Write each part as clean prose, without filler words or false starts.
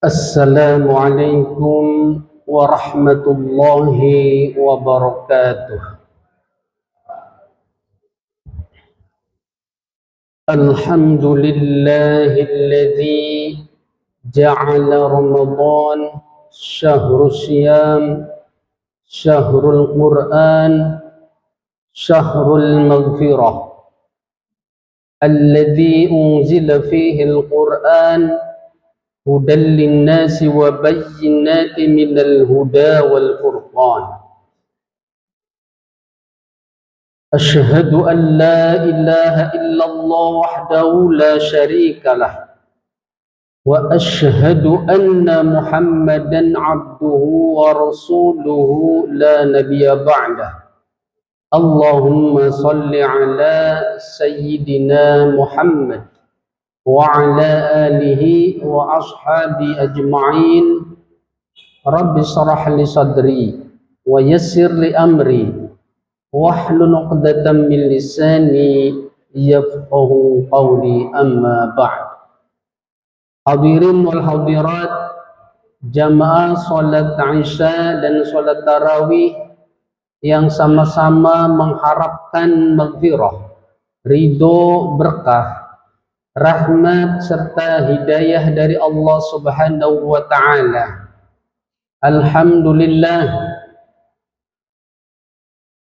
السلام عليكم ورحمة الله وبركاته. الحمد لله الذي جعل رمضان شهر الصيام، شهر القرآن، شهر المغفرة، الذي أنزل فيه القرآن هدى للناس وبينات من الهدى والفرقان. أشهد أن لا إله إلا الله وحده لا شريك له، وأشهد أن محمدا عبده ورسوله لا نبي بعده. اللهم صل على سيدنا محمد وعلى آله وأصحابه أجمعين. رب اشرح لي صدري ويسر لي أمري واحلل عقدة من لساني يفقه قولي. أما بعد. Hadirin wal hadirat, jamaah salat Isya dan salat tarawih yang sama-sama mengharapkan maghfirah, ridho, berkah, rahmat serta hidayah dari Allah Subhanahu wa taala. Alhamdulillah,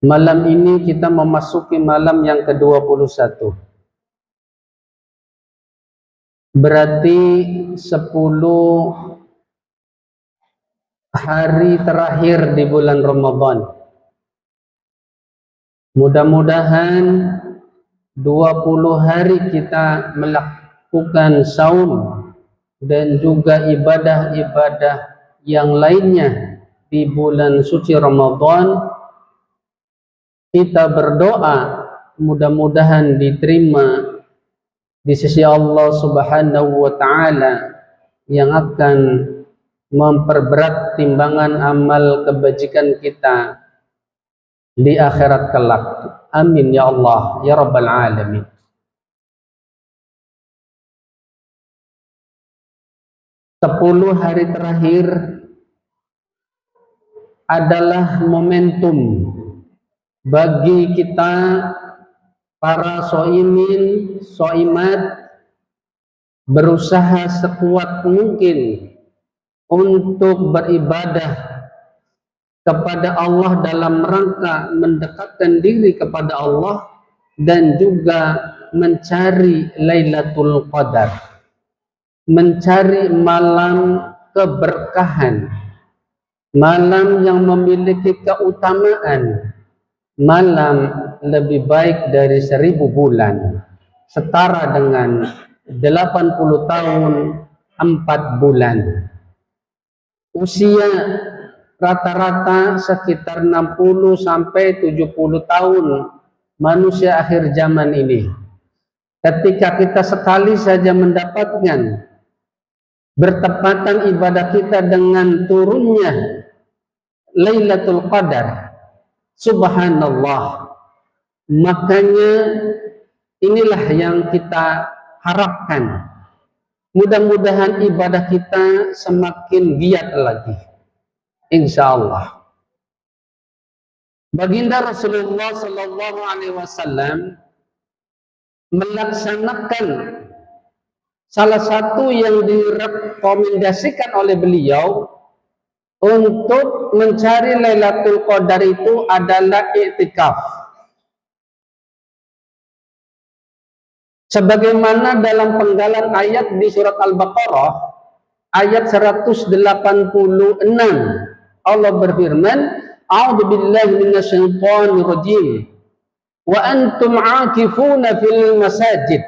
malam ini kita memasuki malam yang ke-21. Berarti 10 hari terakhir di bulan Ramadan. Mudah-mudahan 20 hari kita melakukan saum dan juga ibadah-ibadah yang lainnya di bulan suci Ramadan. Kita berdoa mudah-mudahan diterima di sisi Allah Subhanahu wa taala yang akan memperberat timbangan amal kebajikan kita di akhirat kelak. Amin ya Allah ya rabbal alamin. Sepuluh hari terakhir adalah momentum bagi kita para soimin, soimat, berusaha sekuat mungkin untuk beribadah kepada Allah dalam rangka mendekatkan diri kepada Allah dan juga mencari Lailatul Qadar, mencari malam keberkahan, malam yang memiliki keutamaan, malam lebih baik dari 1000 bulan, setara dengan 80 tahun 4 bulan. Usia rata-rata sekitar 60 sampai 70 tahun manusia akhir zaman ini. Ketika kita sekali saja mendapatkan bertepatan ibadah kita dengan turunnya Lailatul Qadar, subhanallah, makanya inilah yang kita harapkan. Mudah-mudahan ibadah kita semakin giat lagi, insya Allah. Baginda Rasulullah Sallallahu Alaihi Wasallam melaksanakan salah satu yang direkomendasikan oleh beliau untuk mencari Lailatul Qadar itu adalah i'tikaf. Sebagaimana dalam penggalan ayat di surat Al-Baqarah ayat 186, Allah berfirman, A'udzubillahi minasyaitonir rajim, wa antum 'akifuna fil masajid,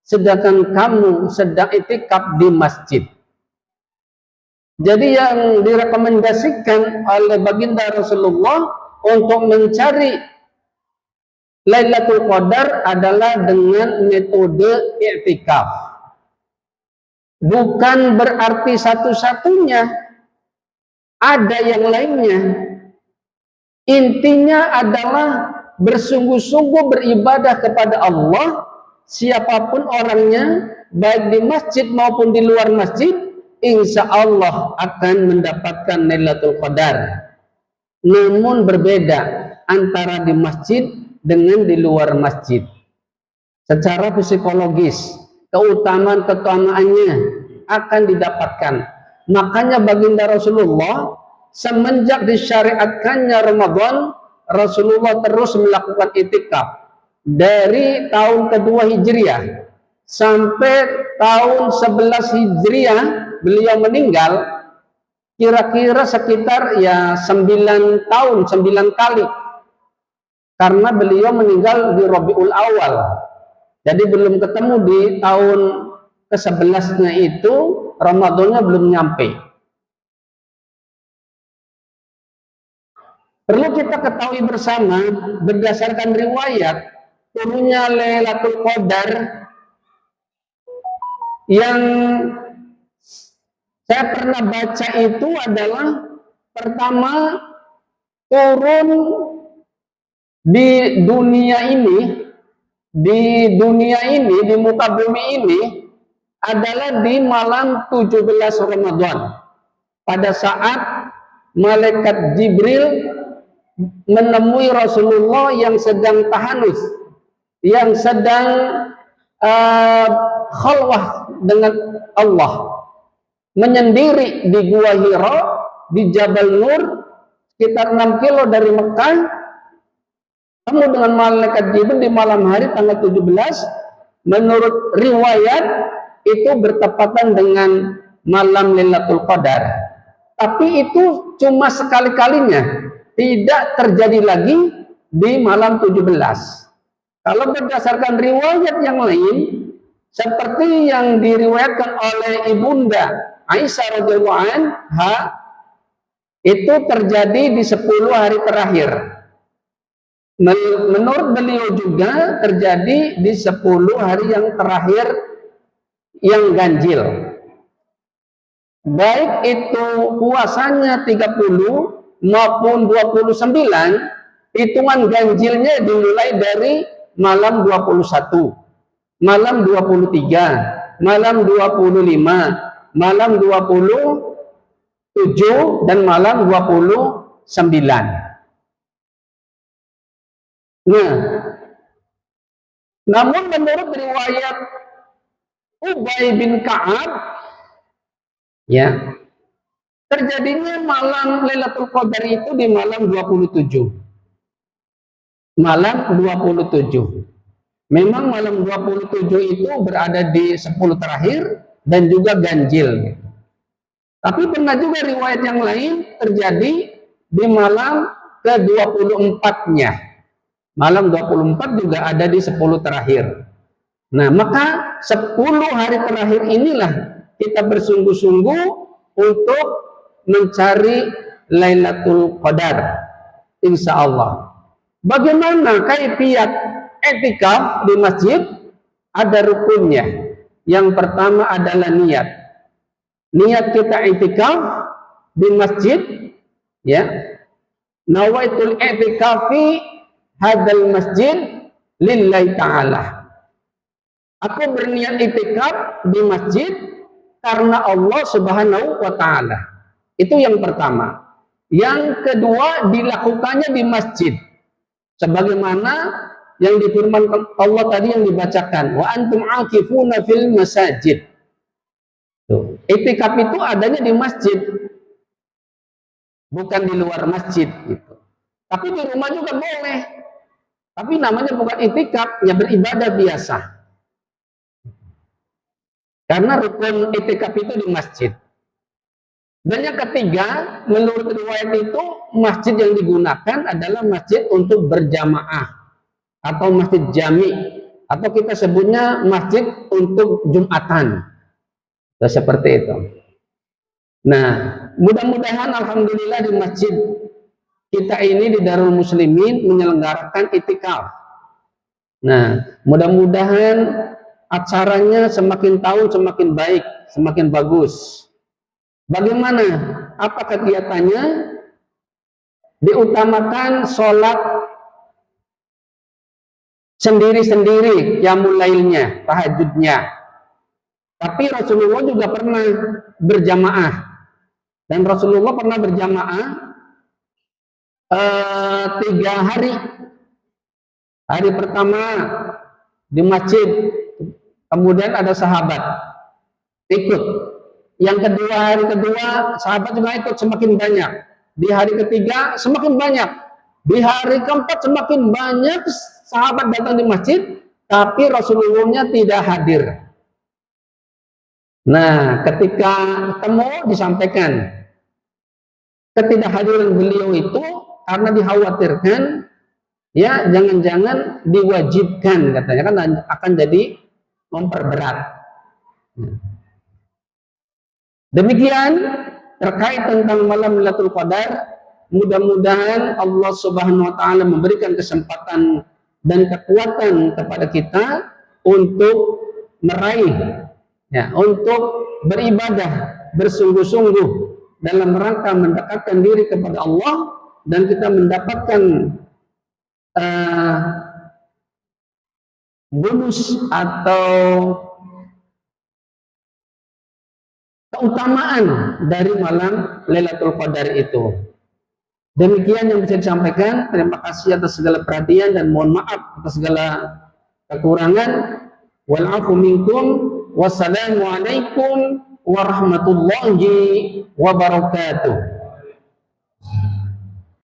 sedangkan kamu sedang i'tikaf di masjid. Jadi yang direkomendasikan oleh baginda Rasulullah untuk mencari Lailatul Qadar adalah dengan metode i'tikaf. Bukan berarti satu-satunya, ada yang lainnya. Intinya adalah bersungguh-sungguh beribadah kepada Allah, siapapun orangnya, baik di masjid maupun di luar masjid, insya Allah akan mendapatkan Lailatul Qadar. Namun berbeda antara di masjid dengan di luar masjid. Secara psikologis, keutamaannya akan didapatkan. Makanya baginda Rasulullah semenjak disyariatkannya Ramadan, Rasulullah terus melakukan itikaf dari tahun kedua Hijriah sampai tahun 11 Hijriah beliau meninggal, kira-kira sekitar ya 9 tahun, 9 kali, karena beliau meninggal di Rabiul Awal. Jadi belum ketemu di tahun ke-11-nya itu, Ramadannya belum nyampe. Perlu kita ketahui bersama, berdasarkan riwayat turunnya Lailatul Qadar yang saya pernah baca itu adalah pertama turun di dunia ini, di muka bumi ini adalah di malam 17 Ramadan, pada saat malaikat Jibril menemui Rasulullah yang sedang tahanus, yang sedang khalwah dengan Allah, menyendiri di Gua Hira di Jabal Nur, sekitar 6 kilo dari Mekah. Kamu dengan malaikat Jibril di malam hari tanggal 17, menurut riwayat itu bertepatan dengan malam Lailatul Qadar. Tapi itu cuma sekali-kalinya, tidak terjadi lagi di malam 17. Kalau berdasarkan riwayat yang lain, seperti yang diriwayatkan oleh Ibunda Aisyah radhiyallahu anha, itu terjadi di 10 hari terakhir. Menurut beliau juga terjadi di 10 hari yang terakhir yang ganjil. Baik itu puasanya 30 maupun 29, hitungan ganjilnya dimulai dari malam 21, malam 23, malam 25, malam 27, dan malam 29. Nah, namun menurut riwayat Ubay bin Ka'ab, ya, terjadinya malam Lailatul Qadar itu di malam 27. Malam 27. Memang malam 27 itu berada di 10 terakhir dan juga ganjil. Tapi pernah juga riwayat yang lain terjadi di malam ke-24-nya. Malam 24 juga ada di 10 terakhir. Nah, maka 10 hari terakhir inilah kita bersungguh-sungguh untuk mencari Lailatul Qadar, insya Allah. Bagaimana kaifiat i'tikaf di masjid? Ada rukunnya. Yang pertama adalah niat. Niat kita i'tikaf di masjid, ya. Nawaitul i'tikafi hadal masjid lillahi ta'ala. Aku berniat i'tikaf di masjid karena Allah Subhanahu wa ta'ala. Itu yang pertama. Yang kedua, dilakukannya di masjid, sebagaimana yang difirmankan Allah tadi yang dibacakan, wa antum aqifuna fil masajid. I'tikaf itu adanya di masjid, bukan di luar masjid gitu. Tapi di rumah juga boleh. Tapi namanya bukan i'tikaf, ya beribadah biasa. Karena rukun i'tikaf itu di masjid. Dan yang ketiga, menurut riwayat itu, masjid yang digunakan adalah masjid untuk berjamaah atau masjid jami, atau kita sebutnya masjid untuk Jumatan. Seperti itu. Nah, mudah-mudahan alhamdulillah di masjid kita ini di Darul Muslimin menyelenggarakan i'tikaf. Nah, mudah-mudahan acaranya semakin tahun semakin baik, semakin bagus. Bagaimana? Apa kegiatannya? Diutamakan sholat sendiri-sendiri, qiyamul lailnya, tahajudnya. Tapi Rasulullah juga pernah berjamaah, dan Rasulullah pernah berjamaah 3 hari. Hari pertama di masjid, kemudian ada sahabat ikut. Yang kedua, hari kedua sahabat juga ikut, semakin banyak. Di hari ketiga semakin banyak. Di hari keempat semakin banyak sahabat datang di masjid, tapi Rasulullah-nya tidak hadir. Nah, ketika ketemu disampaikan ketidakhadiran beliau itu karena dikhawatirkan, ya jangan-jangan diwajibkan, katanya kan akan jadi memperberat. Demikian terkait tentang malam Lailatul Qadar. Mudah-mudahan Allah Subhanahu wa taala memberikan kesempatan dan kekuatan kepada kita untuk meraih, ya, untuk beribadah bersungguh-sungguh dalam rangka mendekatkan diri kepada Allah, dan kita mendapatkan bonus atau keutamaan dari malam Lailatul Qadar itu. Demikian yang bisa disampaikan. Terima kasih atas segala perhatian dan mohon maaf atas segala kekurangan. Wal afu minkum. Wassalamualaikum warahmatullahi wabarakatuh.